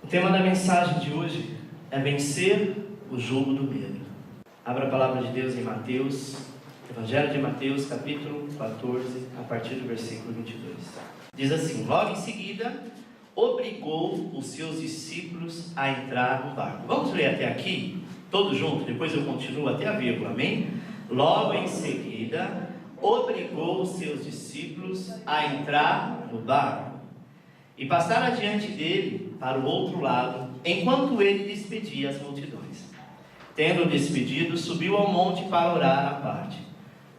O tema da mensagem de hoje é vencer o jugo do medo. Abra a palavra de Deus em Mateus, Evangelho de Mateus, capítulo 14, a partir do versículo 22. Diz assim: logo em seguida, obrigou os seus discípulos a entrar no barco. Vamos ler até aqui, todos juntos, depois eu continuo até a vírgula, amém? Logo em seguida, obrigou os seus discípulos a entrar no barco e passar adiante dele para o outro lado, enquanto ele despedia as multidões. Tendo despedido, subiu ao monte para orar à parte.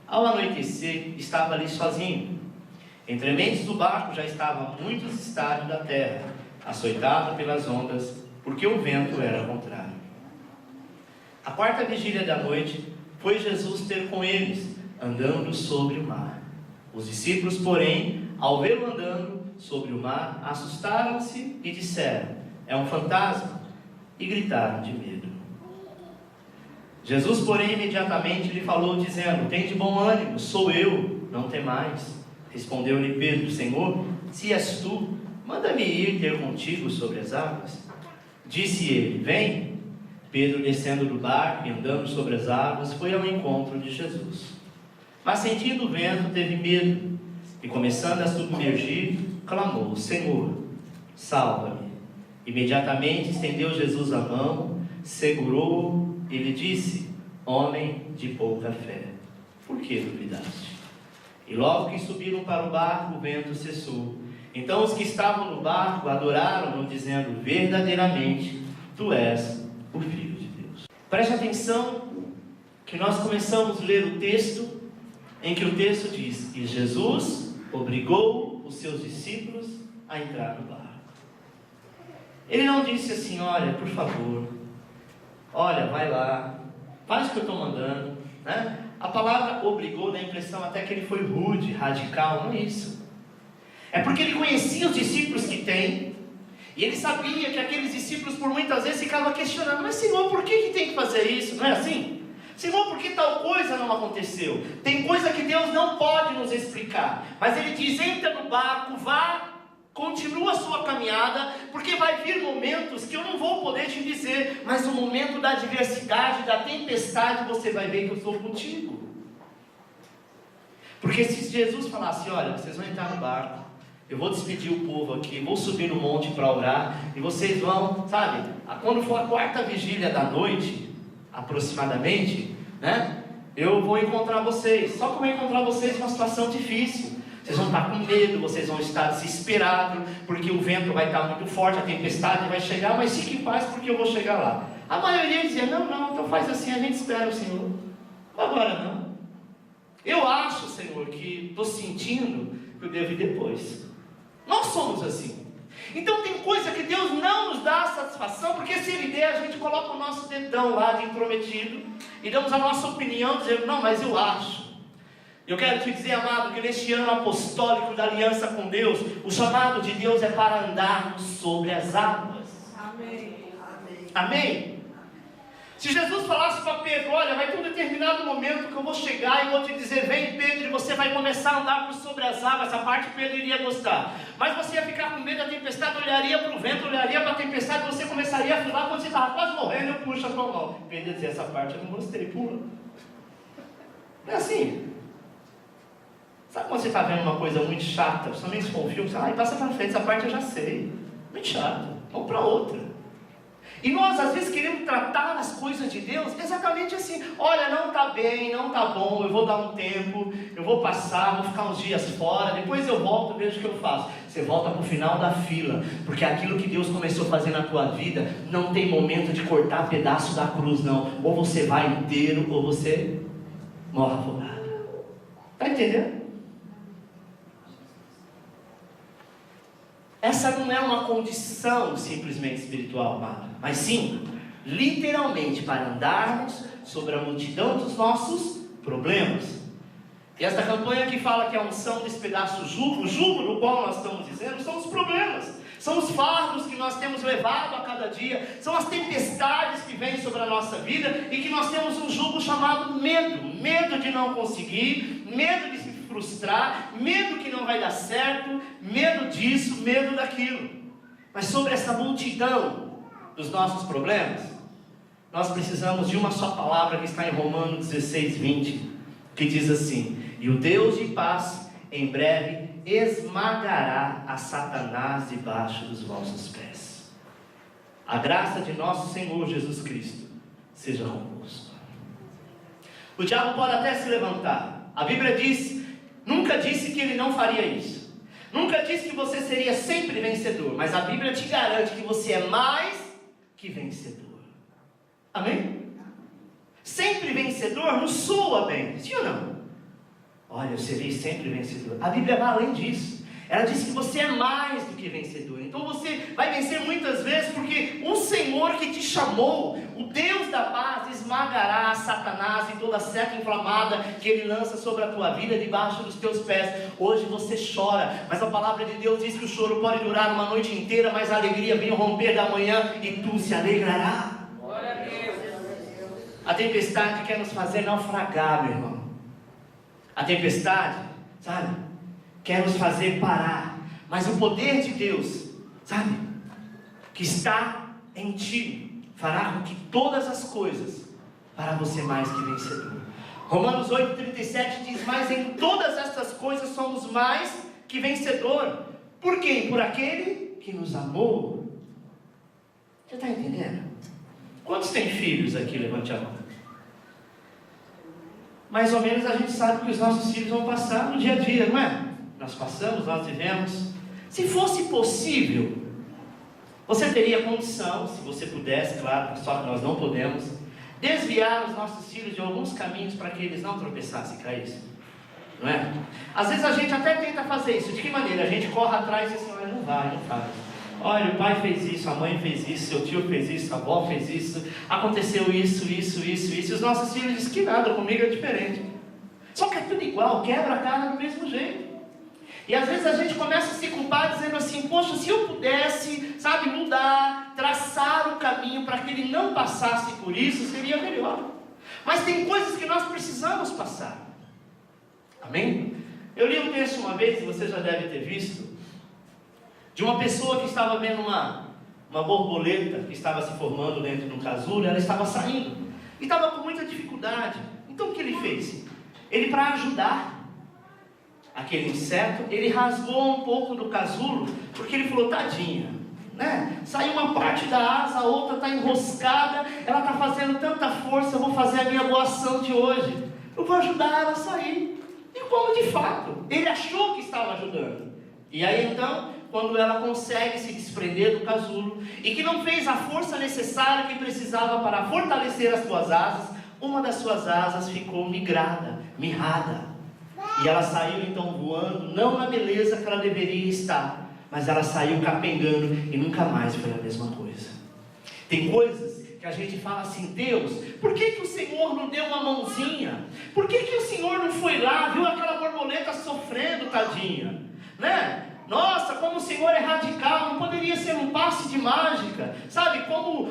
Ao anoitecer, estava ali sozinho. Entre mentes do barco já estavam muitos estádios da terra, açoitado pelas ondas, porque o vento era contrário. A quarta vigília da noite, foi Jesus ter com eles, andando sobre o mar. Os discípulos, porém, ao vê-lo andando sobre o mar, assustaram-se e disseram: é um fantasma, e gritaram de medo. Jesus, porém, imediatamente lhe falou, dizendo: tem de bom ânimo, sou eu, não temais. Respondeu-lhe Pedro: Senhor, se és tu, manda-me ir ter contigo sobre as águas. Disse ele: vem. Pedro, descendo do barco e andando sobre as águas, foi ao encontro de Jesus. Mas sentindo o vento, teve medo, e começando a submergir, clamou: Senhor, salva-me. Imediatamente estendeu Jesus a mão, segurou-o e lhe disse: homem de pouca fé, por que duvidaste? E logo que subiram para o barco, o vento cessou. Então os que estavam no barco adoraram-no, dizendo: verdadeiramente, tu és o Filho de Deus. Preste atenção que nós começamos a ler o texto, em que o texto diz que Jesus obrigou os seus discípulos a entrar no barco. Ele não disse assim: olha, por favor, olha, vai lá, faz o que eu estou mandando, né? A palavra obrigou dá a impressão até que ele foi rude, radical. Não é isso. É porque ele conhecia os discípulos que tem, e ele sabia que aqueles discípulos por muitas vezes ficavam questionando: mas Senhor, por que tem que fazer isso? Não é assim? Senhor, por que tal coisa não aconteceu? Tem coisa que Deus não pode nos explicar, mas Ele diz: entra no barco, vá, continua a sua caminhada, porque vai vir momentos que eu não vou poder te dizer, mas no momento da adversidade, da tempestade, você vai ver que eu estou contigo. Porque se Jesus falasse: olha, vocês vão entrar no barco, eu vou despedir o povo aqui, vou subir no monte para orar, e vocês vão, sabe, quando for a quarta vigília da noite, aproximadamente, né, eu vou encontrar vocês. Só que eu vou encontrar vocês numa situação difícil. Vocês vão estar com medo, vocês vão estar desesperados, porque o vento vai estar muito forte, a tempestade vai chegar, mas fique em paz porque eu vou chegar lá. A maioria dizia: não, então faz assim, a gente espera o Senhor. Agora não. Eu acho, Senhor, que estou sentindo que eu devo ir depois. Nós somos assim. Então tem coisa que Deus não nos dá satisfação, porque se Ele der, a gente coloca o nosso dedão lá de intrometido e damos a nossa opinião, dizendo: não, mas eu acho. Eu quero te dizer, amado, que neste ano apostólico da aliança com Deus, o chamado de Deus é para andarmos sobre as águas. Amém. Amém? Se Jesus falasse para Pedro: olha, vai ter um determinado momento que eu vou chegar e vou te dizer: vem Pedro, e você vai começar a andar por sobre as águas. Essa parte Pedro iria gostar, mas você ia ficar com medo da tempestade, olharia para o vento, olharia para a tempestade, você começaria a filar. Quando você estava quase morrendo, eu puxo a tua mão. Pedro ia dizer: essa parte eu não gostei, pula. Não é assim? Sabe quando você está vendo uma coisa muito chata, principalmente se for um filme, você fala: passa para frente, essa parte eu já sei, muito chato, vamos para outra. E nós às vezes queremos tratar as coisas de Deus exatamente assim: olha, não está bem, não está bom, eu vou dar um tempo, eu vou passar, vou ficar uns dias fora, depois eu volto, vejo o que eu faço. Você volta para o final da fila, porque aquilo que Deus começou a fazer na tua vida, não tem momento de cortar pedaço da cruz não. Ou você vai inteiro, ou você morre afogado. Está entendendo? Essa não é uma condição simplesmente espiritual, amado, mas sim, literalmente, para andarmos sobre a multidão dos nossos problemas. E esta campanha que fala que a unção despedaça o jugo no qual nós estamos dizendo, são os problemas, são os fardos que nós temos levado a cada dia, são as tempestades que vêm sobre a nossa vida, e que nós temos um jugo chamado medo de não conseguir, medo de se frustrar, medo que não vai dar certo, medo disso, medo daquilo. Mas sobre essa multidão dos nossos problemas, nós precisamos de uma só palavra que está em Romanos 16, 20, que diz assim: e o Deus de paz em breve esmagará a Satanás debaixo dos vossos pés. A graça de nosso Senhor Jesus Cristo seja convosco. O diabo pode até se levantar. A Bíblia diz, nunca disse que ele não faria isso. Nunca disse que você seria sempre vencedor. Mas a Bíblia te garante que você é mais que vencedor. Amém? Sempre vencedor não soa bem, sim ou não? Olha, eu serei sempre vencedor. A Bíblia vai além disso. Ela diz que você é mais do que vencedor. Então você vai vencer muitas vezes, porque o Senhor que te chamou, o Deus da paz, esmagará Satanás e toda seta inflamada que ele lança sobre a tua vida debaixo dos teus pés. Hoje você chora, mas a palavra de Deus diz que o choro pode durar uma noite inteira, mas a alegria vem ao romper da manhã e tu se alegrará. Glória a Deus. A tempestade quer nos fazer naufragar, meu irmão. A tempestade, sabe, quer nos fazer parar. Mas o poder de Deus, sabe, que está em ti, fará com que todas as coisas para você mais que vencedor. Romanos 8,37 diz: mas em todas estas coisas somos mais que vencedor. Por quê? Por aquele que nos amou. Você está entendendo? Quantos têm filhos aqui? Levante a mão. Mais ou menos a gente sabe que os nossos filhos vão passar no dia a dia, não é? Nós passamos, nós vivemos. Se fosse possível, você teria condição, se você pudesse, claro, só que nós não podemos, desviar os nossos filhos de alguns caminhos para que eles não tropeçassem e caíssem, não é? Às vezes a gente até tenta fazer isso. De que maneira? A gente corre atrás e diz assim: olha, não vai, não faz. Olha, o pai fez isso, a mãe fez isso, seu tio fez isso, a avó fez isso, aconteceu isso. E os nossos filhos dizem que nada, comigo é diferente. Só que é tudo igual, quebra a cara do mesmo jeito. E às vezes a gente começa a se culpar dizendo assim: poxa, se eu pudesse, sabe, mudar, traçar o caminho para que ele não passasse por isso, seria melhor. Mas tem coisas que nós precisamos passar. Amém? Eu li um texto uma vez, e você já deve ter visto, de uma pessoa que estava vendo uma borboleta que estava se formando dentro de um casulo. Ela estava saindo e estava com muita dificuldade. Então o que ele fez? Ele, para ajudar aquele inseto, ele rasgou um pouco do casulo, porque ele falou: tadinha, né? Saiu uma parte da asa, a outra está enroscada, ela está fazendo tanta força, eu vou fazer a minha boa ação de hoje, eu vou ajudar ela a sair. E como de fato, ele achou que estava ajudando. E aí então, quando ela consegue se desprender do casulo, e que não fez a força necessária que precisava para fortalecer as suas asas, uma das suas asas ficou mirrada. E ela saiu então voando, não na beleza que ela deveria estar, mas ela saiu capengando e nunca mais foi a mesma coisa. Tem coisas que a gente fala assim: Deus, por que o Senhor não deu uma mãozinha? Por que o Senhor não foi lá, viu aquela borboleta sofrendo, tadinha, né? Nossa, como o Senhor é radical, não poderia ser um passe de mágica, sabe? Como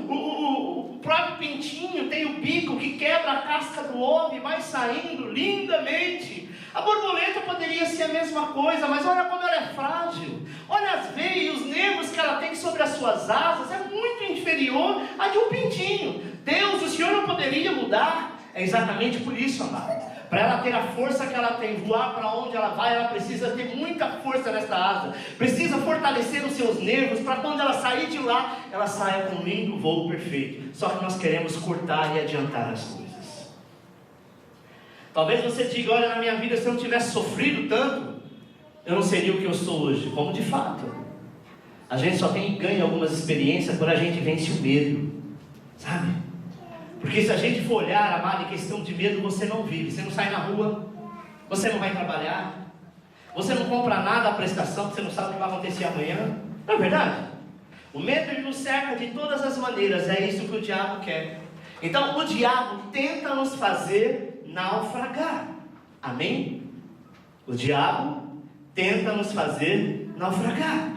o próprio pintinho tem o bico que quebra a casca do ovo e vai saindo lindamente. A borboleta poderia ser a mesma coisa, mas olha como ela é frágil. Olha as veias e os nervos que ela tem sobre as suas asas, é muito inferior a de um pintinho. Deus, o Senhor não poderia mudar? É exatamente por isso, amado. Para ela ter a força que ela tem, voar para onde ela vai, ela precisa ter muita força nessa asa. Precisa fortalecer os seus nervos, para quando ela sair de lá, ela saia com um lindo voo perfeito. Só que nós queremos cortar e adiantar as coisas. Talvez você diga: olha, na minha vida, se eu não tivesse sofrido tanto, eu não seria o que eu sou hoje. Como de fato, a gente só ganha algumas experiências quando a gente vence o medo, sabe? Porque se a gente for olhar, amado, em questão de medo, você não vive. Você não sai na rua, você não vai trabalhar, você não compra nada à prestação, porque você não sabe o que vai acontecer amanhã. Não é verdade? O medo, ele nos cerca de todas as maneiras. É isso que o diabo quer. Então o diabo tenta nos fazer naufragar. Amém? O diabo tenta nos fazer naufragar.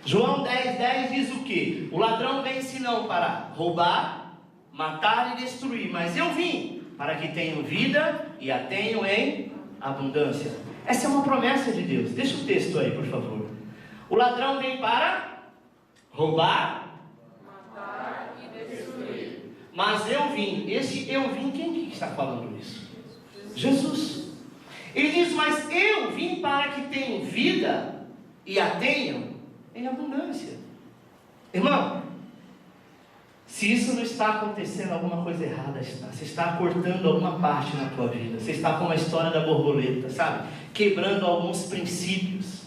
João 10:10 diz o quê? O ladrão vem senão para roubar, matar e destruir, mas eu vim para que tenham vida e a tenham em abundância. Essa é uma promessa de Deus. Deixa o texto aí, por favor. O ladrão vem para roubar, matar e destruir. Mas eu vim. Esse eu vim, quem que está falando isso? Jesus. Ele diz, mas eu vim para que tenham vida e a tenham em abundância. Irmão, se isso não está acontecendo, alguma coisa errada está. Você está cortando alguma parte na tua vida. Você está com a história da borboleta, sabe? Quebrando alguns princípios.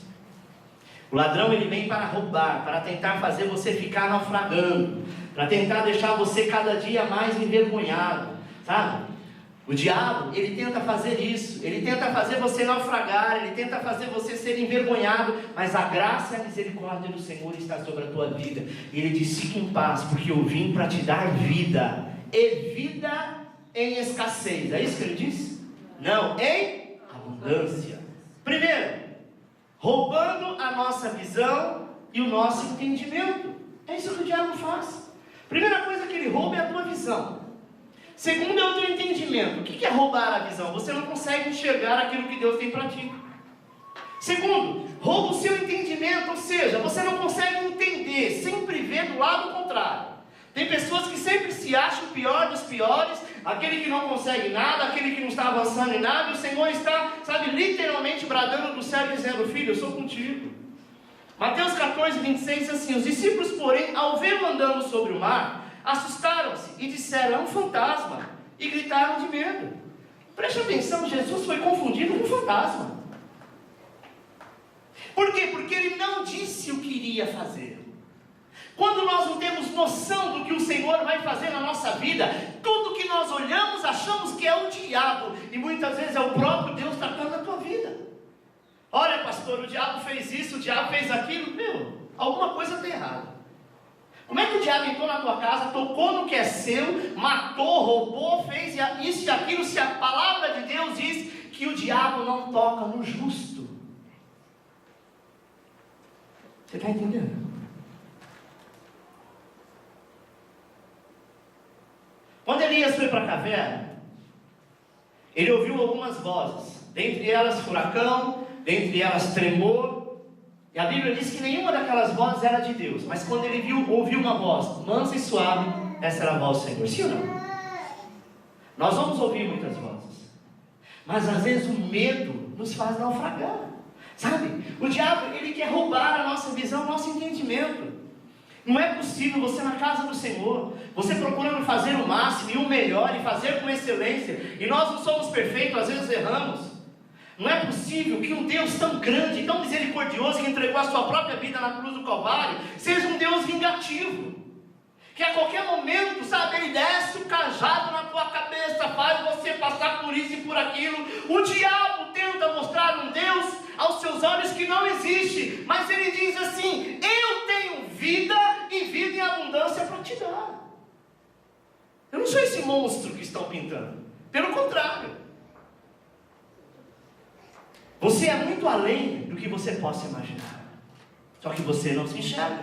O ladrão, ele vem para roubar, para tentar fazer você ficar naufragando, para tentar deixar você cada dia mais envergonhado, sabe? O diabo, ele tenta fazer isso, ele tenta fazer você naufragar, ele tenta fazer você ser envergonhado, mas a graça e a misericórdia do Senhor está sobre a tua vida. E ele diz, fique em paz, porque eu vim para te dar vida, e vida em escassez. É isso que ele diz? Não, em abundância. Primeiro, roubando a nossa visão e o nosso entendimento. É isso que o diabo faz. Primeira coisa que ele rouba é a tua visão. Segundo é o teu entendimento. O que é roubar a visão? Você não consegue enxergar aquilo que Deus tem para ti. Segundo, rouba o seu entendimento, ou seja, você não consegue entender, sempre vê do lado contrário. Tem pessoas que sempre se acham o pior dos piores, aquele que não consegue nada, aquele que não está avançando em nada, e o Senhor está, sabe, literalmente bradando do céu dizendo, filho, eu sou contigo. Mateus 14, 26 diz assim, os discípulos, porém, ao vê-lo andando sobre o mar, assustaram-se e disseram, é um fantasma, e gritaram de medo. Preste atenção, Jesus foi confundido com um fantasma. Por quê? Porque ele não disse o que iria fazer. Quando nós não temos noção do que o Senhor vai fazer na nossa vida, tudo que nós olhamos, achamos que é o diabo, e muitas vezes é o próprio Deus tratando a tua vida. Olha, pastor, o diabo fez isso, o diabo fez aquilo. Meu, alguma coisa está errada. Como é que o diabo entrou na tua casa, tocou no que é seu, matou, roubou, fez isso e aquilo, se a palavra de Deus diz que o diabo não toca no justo? Você está entendendo? Quando Elias foi para a caverna, ele ouviu algumas vozes, dentre elas furacão, dentre elas tremor. E a Bíblia diz que nenhuma daquelas vozes era de Deus. Mas quando ele ouviu uma voz mansa e suave, essa era a voz do Senhor. Sim ou não? Nós vamos ouvir muitas vozes, mas às vezes o medo nos faz naufragar. Sabe? O diabo, ele quer roubar a nossa visão, o nosso entendimento. Não é possível você na casa do Senhor, você procurando fazer o máximo e o melhor e fazer com excelência. E nós não somos perfeitos, às vezes erramos. Não é possível que um Deus tão grande, tão misericordioso, que entregou a sua própria vida na cruz do Calvário, seja um Deus vingativo. Que a qualquer momento, sabe, ele desce o cajado na tua cabeça, faz você passar por isso e por aquilo. O diabo tenta mostrar um Deus aos seus olhos que não existe, mas ele diz assim, eu tenho vida e vida em abundância para te dar. Eu não sou esse monstro que estão pintando, pelo contrário. Você é muito além do que você possa imaginar. Só que você não se enxerga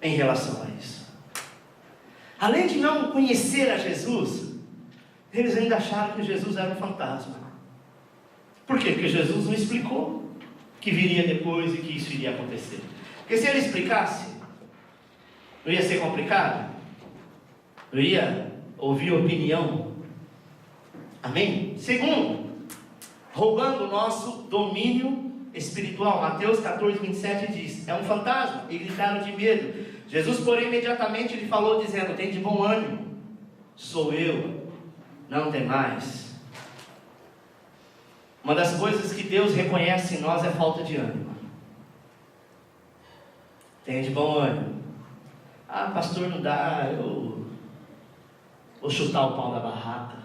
em relação a isso. Além de não conhecer a Jesus, eles ainda acharam que Jesus era um fantasma. Por quê? Porque Jesus não explicou que viria depois e que isso iria acontecer. Porque se ele explicasse, não ia ser complicado? Não ia ouvir opinião? Amém? Segundo, roubando o nosso domínio espiritual. Mateus 14, 27 diz, é um fantasma, e gritaram de medo. Jesus, porém, imediatamente lhe falou, dizendo, tem de bom ânimo, sou eu, não temais. Uma das coisas que Deus reconhece em nós é falta de ânimo. Tem de bom ânimo. Ah, pastor, não dá, eu vou chutar o pau da barraca,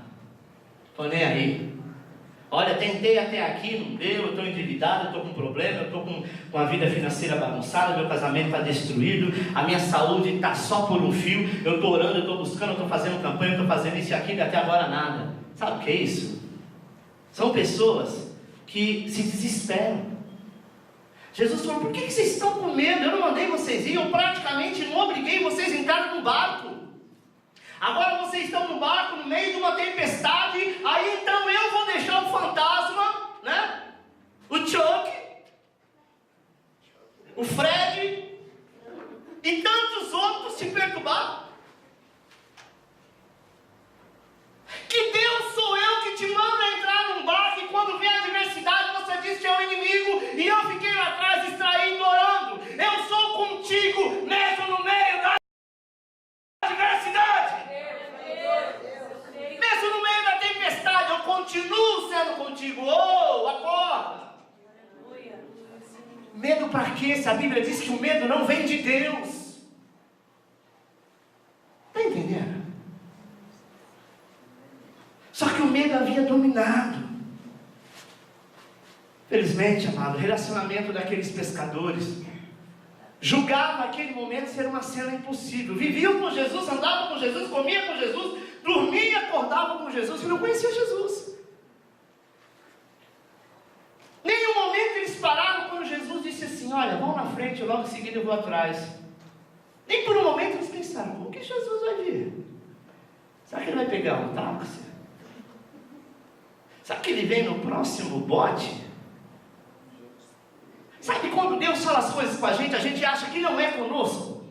estou nem aí. Olha, tentei até aqui, não deu, eu estou endividado, eu estou com problema, eu estou com a vida financeira bagunçada, meu casamento está destruído, a minha saúde está só por um fio, eu estou orando, eu estou buscando, eu estou fazendo campanha, eu estou fazendo isso e aquilo e até agora nada. Sabe o que é isso? São pessoas que se desesperam. Jesus falou, por que vocês estão com medo? Eu não mandei vocês ir, eu praticamente não obriguei vocês a entrar no barco. Agora vocês estão no barco, no meio de uma tempestade, aí então eu vou deixar o fantasma, né? O Chuck, o Fred, e barco? Que Deus sou eu que te manda entrar num barco e quando vem a adversidade você diz que é o inimigo e eu fiquei lá atrás distraído orando. Eu sou contigo mesmo no meio da adversidade. Mesmo no meio da tempestade eu continuo sendo contigo. Oh, acorda. Medo para quê? Se a Bíblia diz que o medo não vem de Deus. Está entendendo? Só que o medo havia dominado. Felizmente, amado, o relacionamento daqueles pescadores julgava aquele momento ser uma cena impossível. Viviam com Jesus, andavam com Jesus, comiam com Jesus, dormiam e acordavam com Jesus e não conheciam Jesus. Nenhum momento eles pararam quando Jesus disse assim: olha, vão na frente, logo em seguida eu vou atrás. Nem por um momento eles pensaram: como que Jesus vai vir? Será que ele vai pegar um táxi? Será que ele vem no próximo bote? Sabe quando Deus fala as coisas com a gente acha que não é conosco?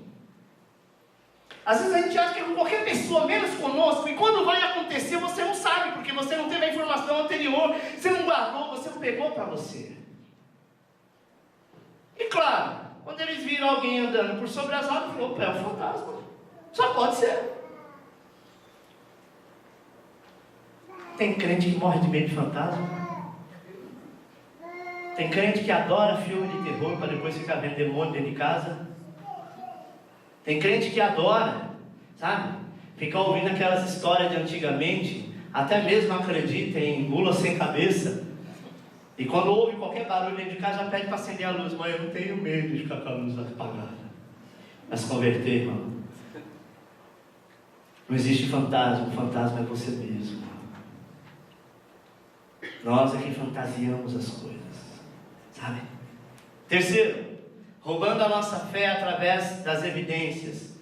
Às vezes a gente acha que é com qualquer pessoa, menos conosco, e quando vai acontecer você não sabe, porque você não teve a informação anterior, você não guardou, você não pegou para você. E claro, quando eles viram alguém andando por sobre as águas, falou: opa, é um fantasma. Só pode ser. Tem crente que morre de medo de fantasma. Tem crente que adora filme de terror para depois ficar vendo demônio dentro de casa. Tem crente que adora, sabe, ficar ouvindo aquelas histórias de antigamente, até mesmo acredita em mula sem cabeça. E quando ouve qualquer barulho dentro de casa, já pede para acender a luz. Mas eu não tenho medo de ficar com a luz apagada. Mas se converter, irmão, não existe fantasma, o fantasma é você mesmo. Nós é que fantasiamos as coisas, sabe? Terceiro, roubando a nossa fé através das evidências.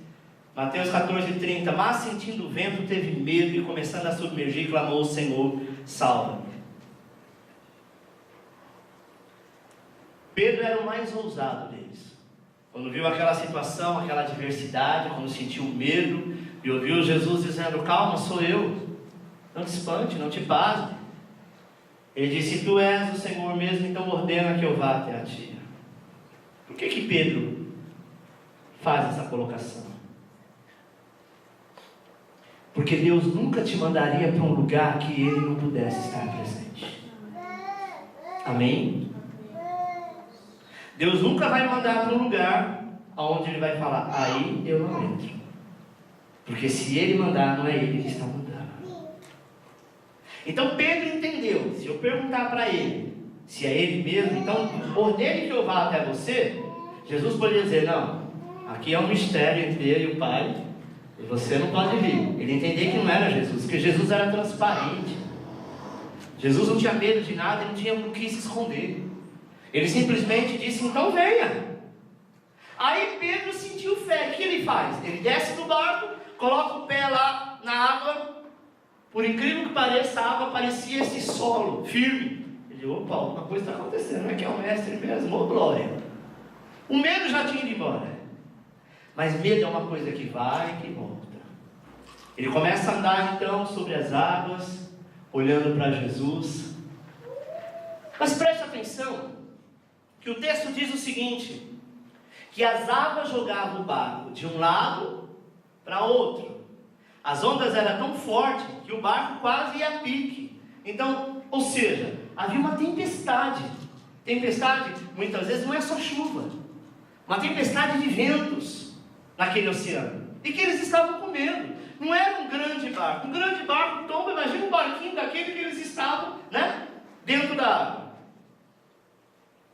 Mateus 14:30. Mas sentindo o vento, teve medo e começando a submergir, clamou ao Senhor: salva-me. Pedro era o mais ousado deles. Quando viu aquela situação, aquela adversidade, quando sentiu medo e ouviu Jesus dizendo: calma, sou eu, não te espante, não te pasme. Ele disse: se tu és o Senhor mesmo, então ordena que eu vá até a ti. Por que Pedro faz essa colocação? Porque Deus nunca te mandaria para um lugar que Ele não pudesse estar presente. Amém? Deus nunca vai mandar para um lugar onde Ele vai falar: aí eu não entro. Porque se Ele mandar, não é Ele que está mandando. Então Pedro entendeu: se eu perguntar para ele se é ele mesmo, então ordene que eu vá até você. Jesus poderia dizer: não, aqui é um mistério entre ele e o Pai, e você não pode vir. Ele entendeu que não era Jesus, porque Jesus era transparente. Jesus não tinha medo de nada, ele não tinha o que se esconder. Ele simplesmente disse: então venha. Aí Pedro sentiu fé. O que ele faz? Ele desce do barco, coloca o pé lá na água. Por incrível que pareça, a água parecia esse solo firme. Ele: opa, alguma coisa está acontecendo, não é que é o mestre mesmo, ô glória. O medo já tinha ido embora. Mas medo é uma coisa que vai e que volta. Ele começa a andar então sobre as águas, olhando para Jesus. Mas preste atenção, que o texto diz o seguinte: que as águas jogavam o barco de um lado para outro. As ondas eram tão fortes que o barco quase ia a pique. Então, ou seja, havia uma tempestade. Tempestade, muitas vezes, não é só chuva. Uma tempestade de ventos naquele oceano. E que eles estavam com medo. Não era um grande barco. Um grande barco tomba, imagina um barquinho daquele que eles estavam, né, dentro da água.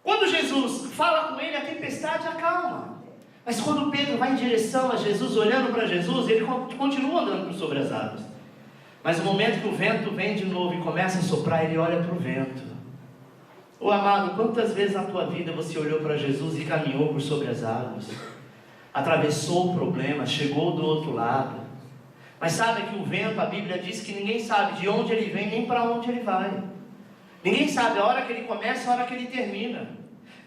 Quando Jesus fala com ele, a tempestade acalma. Mas quando Pedro vai em direção a Jesus, olhando para Jesus, ele continua andando por sobre as águas. Mas no momento que o vento vem de novo e começa a soprar, ele olha para o vento. Ô amado, quantas vezes na tua vida você olhou para Jesus e caminhou por sobre as águas? Atravessou o problema, chegou do outro lado. Mas sabe que o vento, a Bíblia diz que ninguém sabe de onde ele vem, nem para onde ele vai. Ninguém sabe a hora que ele começa e a hora que ele termina.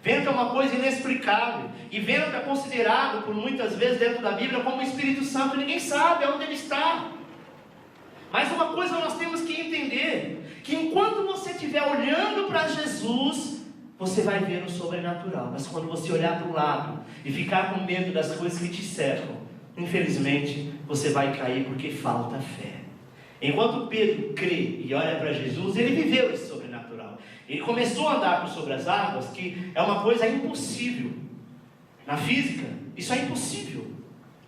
Vento é uma coisa inexplicável. E vento é considerado, por muitas vezes dentro da Bíblia, como o Espírito Santo. Ninguém sabe onde ele está. Mas uma coisa nós temos que entender: que enquanto você estiver olhando para Jesus, você vai ver o sobrenatural. Mas quando você olhar para o lado e ficar com medo das coisas que te cercam, infelizmente você vai cair, porque falta fé. Enquanto Pedro crê e olha para Jesus, ele viveu esse sobrenatural. Ele começou a andar por sobre as águas, que é uma coisa impossível. Na física, isso é impossível.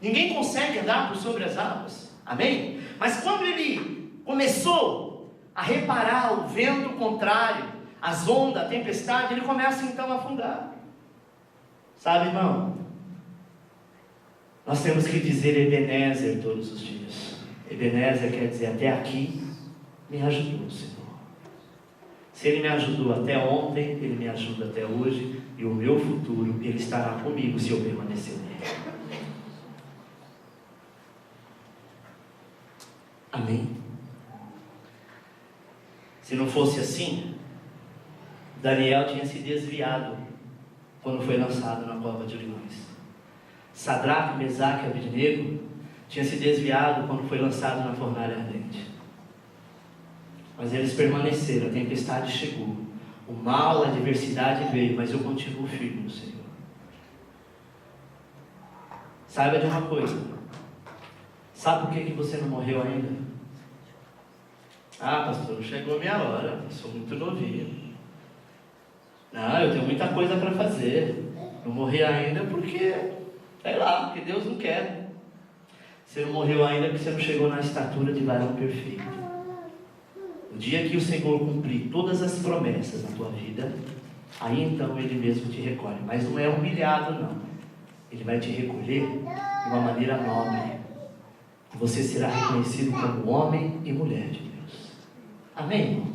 Ninguém consegue andar por sobre as águas. Amém? Mas quando ele começou a reparar o vento contrário, as ondas, a tempestade, ele começa então a afundar. Sabe, irmão? Nós temos que dizer Ebenezer todos os dias. Ebenezer quer dizer: até aqui me ajudou, Senhor. Se Ele me ajudou até ontem, Ele me ajuda até hoje, e o meu futuro, Ele estará comigo se eu permanecer nele. Amém? Se não fosse assim, Daniel tinha se desviado quando foi lançado na cova de leões. Sadraque, Mesaque e Abednego tinha se desviado quando foi lançado na fornalha ardente. Mas eles permaneceram, a tempestade chegou, o mal, a adversidade veio, mas eu continuo firme no Senhor. Saiba de uma coisa: sabe por que você não morreu ainda? Ah, pastor, não chegou a minha hora, eu sou muito novinho. Não, eu tenho muita coisa para fazer. Não morri ainda porque, sei lá, porque Deus não quer. Você não morreu ainda porque você não chegou na estatura de varão perfeito. O dia que o Senhor cumprir todas as promessas na tua vida, aí então Ele mesmo te recolhe. Mas não é humilhado, não. Ele vai te recolher de uma maneira nobre. Você será reconhecido como homem e mulher de Deus. Amém, irmão?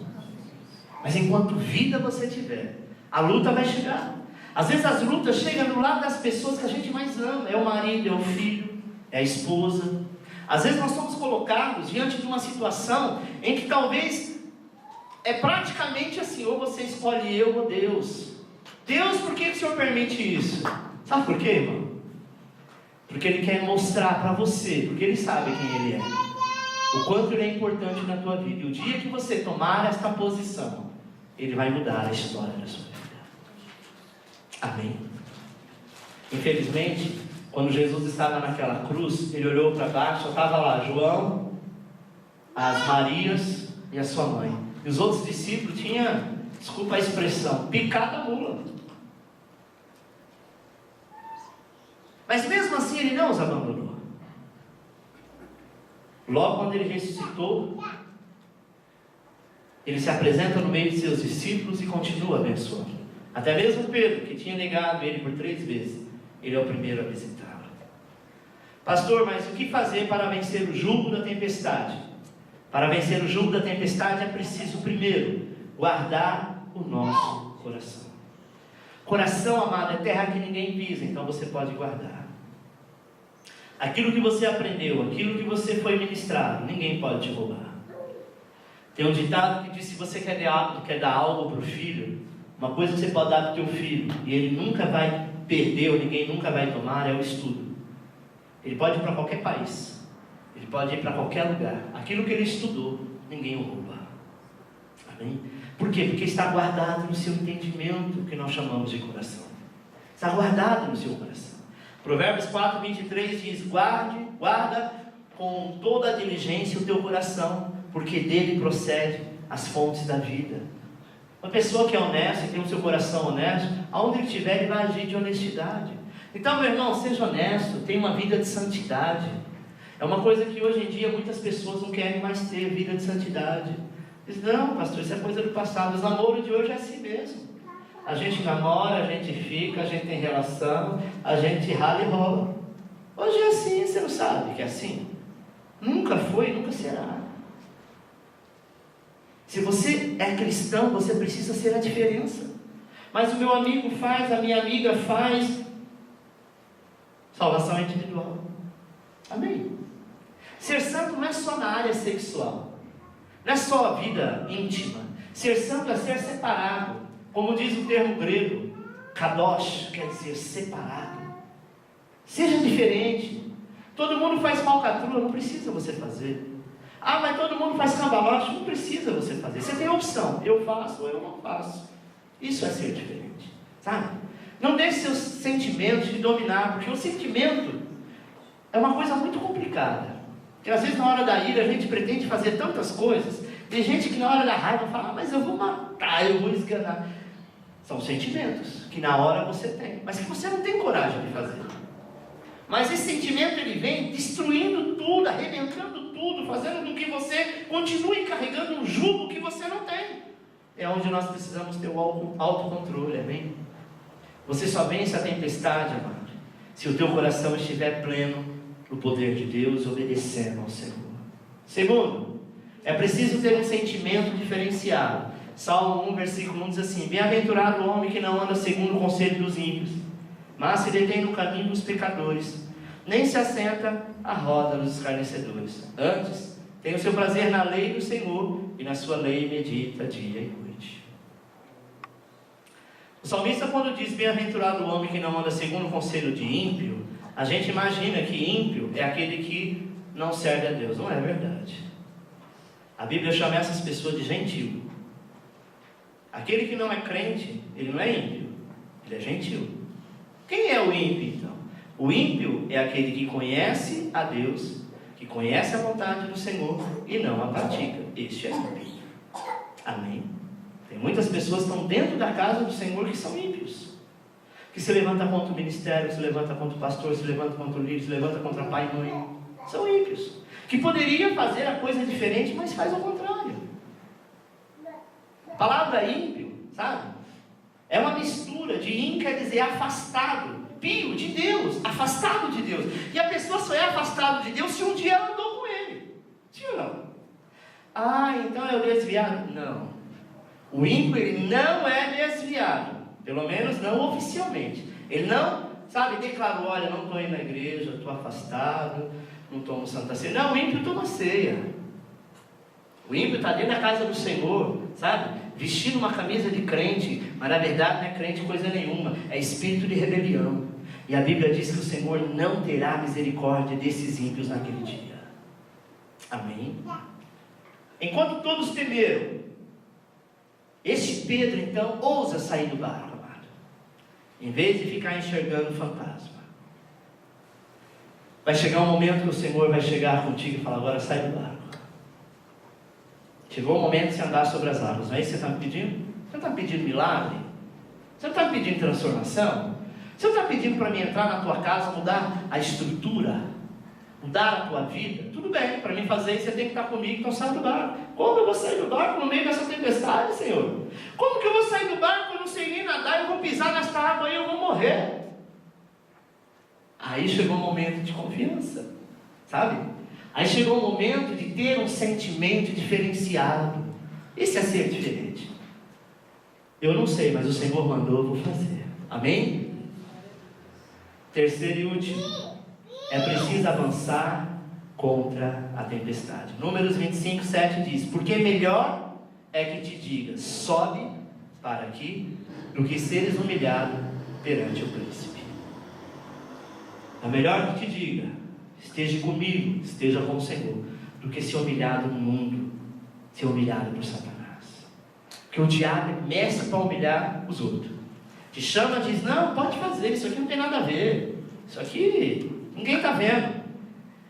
Mas enquanto vida você tiver, a luta vai chegar. Às vezes as lutas chegam do lado das pessoas que a gente mais ama. É o marido, é o filho, é a esposa. Às vezes nós somos colocados diante de uma situação em que talvez é praticamente assim: ou você escolhe eu ou Deus. Deus, por que o Senhor permite isso? Sabe por quê, irmão? Porque Ele quer mostrar para você, porque Ele sabe quem Ele é, o quanto Ele é importante na tua vida. E o dia que você tomar esta posição, Ele vai mudar a história da sua vida. Amém? Infelizmente, quando Jesus estava naquela cruz, Ele olhou para baixo, só estava lá João, as Marias e a sua mãe. E os outros discípulos tinham, desculpa a expressão, picada a mula. Mas mesmo assim Ele não os abandonou. Logo quando Ele ressuscitou, Ele se apresenta no meio de seus discípulos e continua abençoando. Até mesmo Pedro, que tinha negado Ele por 3 vezes, Ele é o primeiro a visitá-lo. Pastor, mas o que fazer para vencer o jugo da tempestade? Para vencer o jugo da tempestade é preciso primeiro guardar o nosso coração. Coração, amado, é terra que ninguém pisa, então você pode guardar. Aquilo que você aprendeu, aquilo que você foi ministrado, ninguém pode te roubar. Tem um ditado que diz: se você quer dar algo para o filho, uma coisa que você pode dar para o teu filho e ele nunca vai perder, ou ninguém nunca vai tomar, é o estudo. Ele pode ir para qualquer país, ele pode ir para qualquer lugar. Aquilo que ele estudou, ninguém o rouba. Amém? Por quê? Porque está guardado no seu entendimento, que nós chamamos de coração. Está guardado no seu coração. Provérbios 4:23 diz: guarda com toda a diligência o teu coração, porque dele procede as fontes da vida. Uma pessoa que é honesta e tem o seu coração honesto, aonde ele estiver, ele vai agir de honestidade. Então, meu irmão, seja honesto, tenha uma vida de santidade. É uma coisa que hoje em dia muitas pessoas não querem mais ter, vida de santidade. Diz: não, pastor, isso é coisa do passado. Os namoros de hoje é assim mesmo. A gente namora, a gente fica, a gente tem relação, a gente rala e rola. Hoje é assim, você não sabe que é assim? Nunca foi, nunca será. Se você é cristão, você precisa ser a diferença. Mas o meu amigo faz, a minha amiga faz. Salvação é individual. Amém? Ser santo não é só na área sexual, não é só a vida íntima. Ser santo é ser separado. Como diz o termo grego, Kadosh quer dizer separado. Seja diferente. Todo mundo faz falcatrua, não precisa você fazer. Ah, mas todo mundo faz cambalacho, não precisa você fazer. Você tem opção, eu faço ou eu não faço. Isso é ser diferente, sabe? Não deixe seus sentimentos te dominar, porque o sentimento é uma coisa muito complicada. Porque às vezes na hora da ira a gente pretende fazer tantas coisas. Tem gente que na hora da raiva fala, mas eu vou matar, eu vou esganar. São sentimentos que na hora você tem, mas que você não tem coragem de fazer. Mas esse sentimento ele vem destruindo tudo, arrebentando tudo, fazendo com que você continue carregando um jugo que você não tem. É onde nós precisamos ter o autocontrole, amém? Você só vence a tempestade, amado, se o teu coração estiver pleno no poder de Deus, obedecendo ao Senhor. Segundo, é preciso ter um sentimento diferenciado. Salmo 1, versículo 1 diz assim: bem-aventurado o homem que não anda segundo o conselho dos ímpios, mas se detém no caminho dos pecadores, nem se assenta à roda dos escarnecedores. Antes, tem o seu prazer na lei do Senhor, e na sua lei medita dia e noite. O salmista, quando diz bem-aventurado o homem que não anda segundo o conselho de ímpio, a gente imagina que ímpio é aquele que não serve a Deus. Não é verdade. A Bíblia chama essas pessoas de gentil. Aquele que não é crente, ele não é ímpio, ele é gentil. Quem é o ímpio então? O ímpio é aquele que conhece a Deus, que conhece a vontade do Senhor e não a pratica. Este é o ímpio. Amém? Tem muitas pessoas que estão dentro da casa do Senhor que são ímpios, que se levanta contra o ministério, se levanta contra o pastor, se levanta contra o líder, se levanta contra pai e mãe. São ímpios, que poderia fazer a coisa diferente, mas faz ao contrário. A palavra ímpio, sabe? É uma mistura de im quer dizer afastado, pio de Deus, afastado de Deus. E a pessoa só é afastada de Deus se um dia ela andou com ele. Sim ou não? Ah, então é o desviado? Não. O ímpio, ele não é desviado. Pelo menos não oficialmente. Ele não, sabe, declarou, olha, não estou indo na igreja, estou afastado, não tomo Santa Ceia. Não, o ímpio toma ceia. O ímpio está dentro da casa do Senhor, sabe? Vestindo uma camisa de crente, mas na verdade não é crente coisa nenhuma, é espírito de rebelião. E a Bíblia diz que o Senhor não terá misericórdia desses ímpios naquele dia. Amém? Enquanto todos temeram, este Pedro então ousa sair do barco, amado, em vez de ficar enxergando o fantasma. Vai chegar um momento que o Senhor vai chegar contigo e falar: agora sai do barco. Chegou o momento de você andar sobre as águas. Não é isso que você está me pedindo? Você está pedindo milagre? Você não está pedindo transformação? Você não está pedindo para mim entrar na tua casa, mudar a estrutura, mudar a tua vida? Tudo bem, para mim fazer isso você tem que estar comigo, então sai do barco. Como eu vou sair do barco no meio dessa tempestade, Senhor? Como que eu vou sair do barco? Eu não sei nem nadar, eu vou pisar nesta água e eu vou morrer. Aí chegou o momento de confiança, sabe? Aí chegou o momento de ter um sentimento diferenciado. Esse é ser diferente. Eu não sei, mas o Senhor mandou, eu vou fazer. Amém? Terceiro e último, é preciso avançar contra a tempestade. Números 25, 7 diz: porque melhor é que te diga, sobe para aqui, do que seres humilhado perante o príncipe. É melhor que te diga, esteja comigo, esteja com o Senhor, do que ser humilhado no mundo, ser humilhado por Satanás. Porque o diabo é mestre para humilhar os outros. Te chama e diz: não, pode fazer, isso aqui não tem nada a ver, isso aqui ninguém está vendo.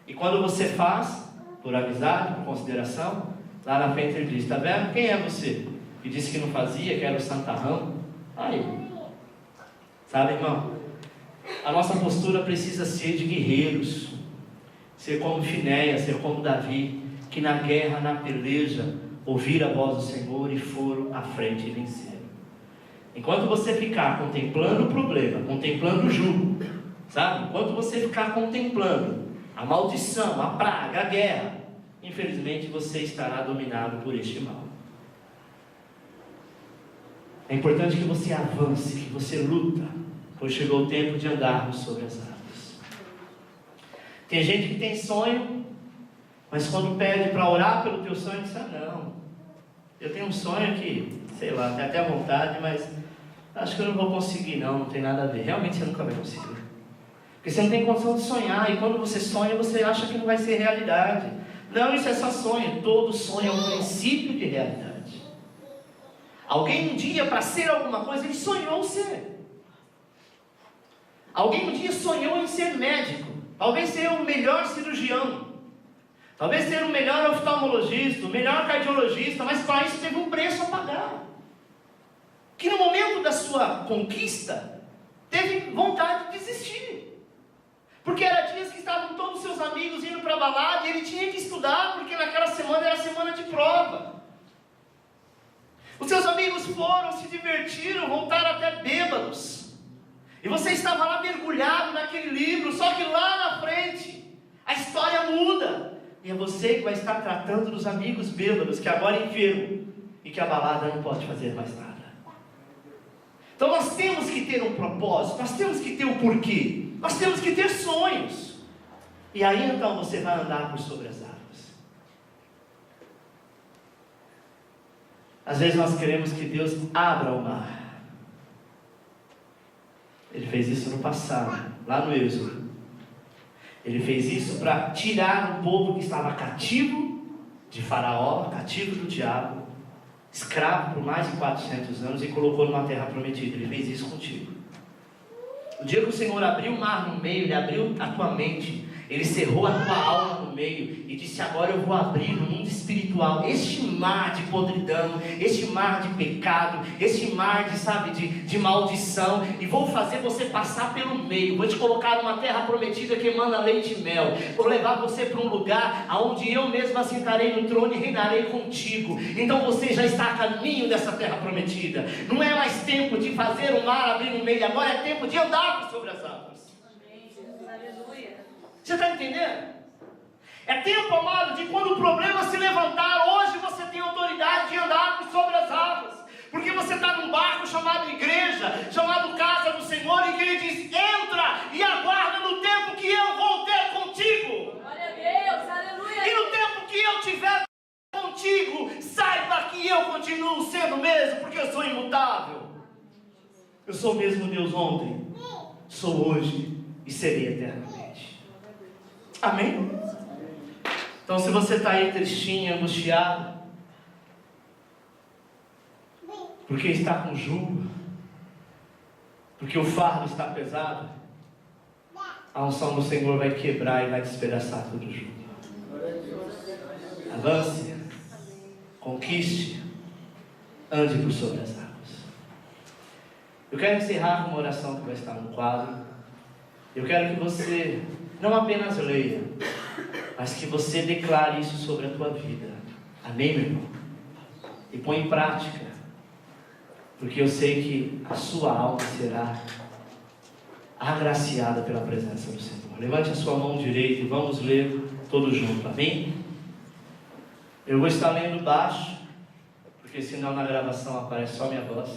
E quando você faz, por amizade, por consideração, lá na frente ele diz: está vendo? Quem é você? Que disse que não fazia, que era o santarrão. Aí, sabe, irmão, a nossa postura precisa ser de guerreiros, ser como Finéias, ser como Davi, que na guerra, na peleja, ouviram a voz do Senhor e foram à frente e venceram. Enquanto você ficar contemplando o problema, contemplando o jugo, sabe? Enquanto você ficar contemplando a maldição, a praga, a guerra, infelizmente você estará dominado por este mal. É importante que você avance, que você luta, pois chegou o tempo de andarmos sobre as águas. Tem gente que tem sonho, mas quando pede para orar pelo teu sonho, diz: ah, não, eu tenho um sonho que, sei lá, tem até vontade, mas acho que eu não vou conseguir, não tem nada a ver. Realmente você nunca vai conseguir. Porque você não tem condição de sonhar, e quando você sonha, você acha que não vai ser realidade. Não, isso é só sonho. Todo sonho é um princípio de realidade. Alguém um dia, para ser alguma coisa, ele sonhou ser. Alguém um dia sonhou em ser médico. Talvez ser o melhor cirurgião. Talvez ser o melhor oftalmologista, o melhor cardiologista, mas para isso teve um preço a pagar. Que no momento da sua conquista, teve vontade de desistir. Porque era dias que estavam todos os seus amigos indo para a balada e ele tinha que estudar, porque naquela semana era semana de prova. Os seus amigos foram, se divertiram, voltaram até bêbados. E você estava lá mergulhado naquele livro, só que lá na frente, a história muda. E é você que vai estar tratando dos amigos bêbados, que agora é enfermo, e que a balada não pode fazer mais nada. Então nós temos que ter um propósito, nós temos que ter um porquê, nós temos que ter sonhos. E aí então você vai andar por sobre as águas. Às vezes nós queremos que Deus abra o mar. Ele fez isso no passado, lá no Êxodo. Ele fez isso para tirar um povo que estava cativo de Faraó, cativo do diabo, escravo por mais de 400 anos, e colocou numa terra prometida. Ele fez isso contigo. O dia que o Senhor abriu o mar no meio, Ele abriu a tua mente, Ele cerrou a tua alma no meio e disse: agora eu vou abrir no mundo espiritual este mar de podridão, este mar de pecado, este mar de maldição, e vou fazer você passar pelo meio. Vou te colocar numa terra prometida que emana leite e mel. Vou levar você para um lugar onde eu mesmo assentarei no trono e reinarei contigo. Então você já está a caminho dessa terra prometida. Não é mais tempo de fazer o mar abrir no meio, agora é tempo de andar sobre as águas. Você está entendendo? É tempo, amado, de quando o problema se levantar, hoje você tem autoridade de andar sobre as águas. Porque você está num barco chamado igreja, chamado casa do Senhor, e que Ele diz: entra e aguarda no tempo que eu vou ter contigo. Glória a Deus, aleluia. E no tempo que eu tiver contigo, saiba que eu continuo sendo o mesmo, porque eu sou imutável. Eu sou o mesmo Deus ontem, sou hoje e serei eternamente. Amém? Então, se você está aí tristinho, angustiado, porque está com jugo, porque o fardo está pesado, a unção do Senhor vai quebrar e vai despedaçar todo o jugo. Avance, conquiste, ande por sobre as águas. Eu quero encerrar com uma oração que vai estar no quadro. Eu quero que você não apenas leia, mas que você declare isso sobre a tua vida. Amém, meu irmão? E põe em prática, porque eu sei que a sua alma será agraciada pela presença do Senhor. Levante a sua mão direita e vamos ler todos juntos. Amém? Eu vou estar lendo baixo, porque senão na gravação aparece só minha voz,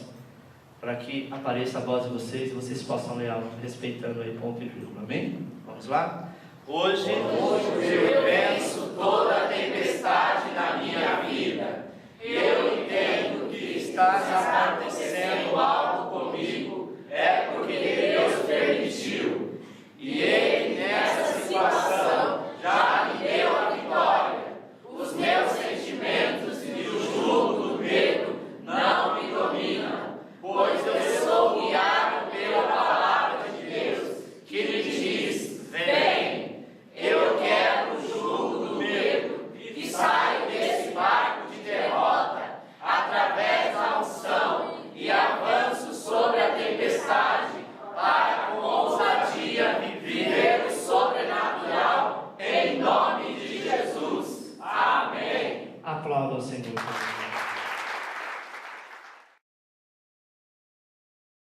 para que apareça a voz de vocês e vocês possam ler algo, respeitando aí ponto e vírgula. Amém? Vamos lá? Hoje eu venço toda a tempestade na minha vida. Eu entendo que está acontecendo algo comigo, é porque Deus permitiu. E Ele nessa situação já me deu a vitória. Os meus sentimentos e o jugo do medo não me dominam, pois eu sou guiado pela palavra de Deus, que me diz: vem. Eu quebro o jugo do medo e saio desse barco de derrota através da unção e avanço sobre a tempestade para com ousadia viver o sobrenatural em nome de Jesus. Amém. Aplauda ao Senhor.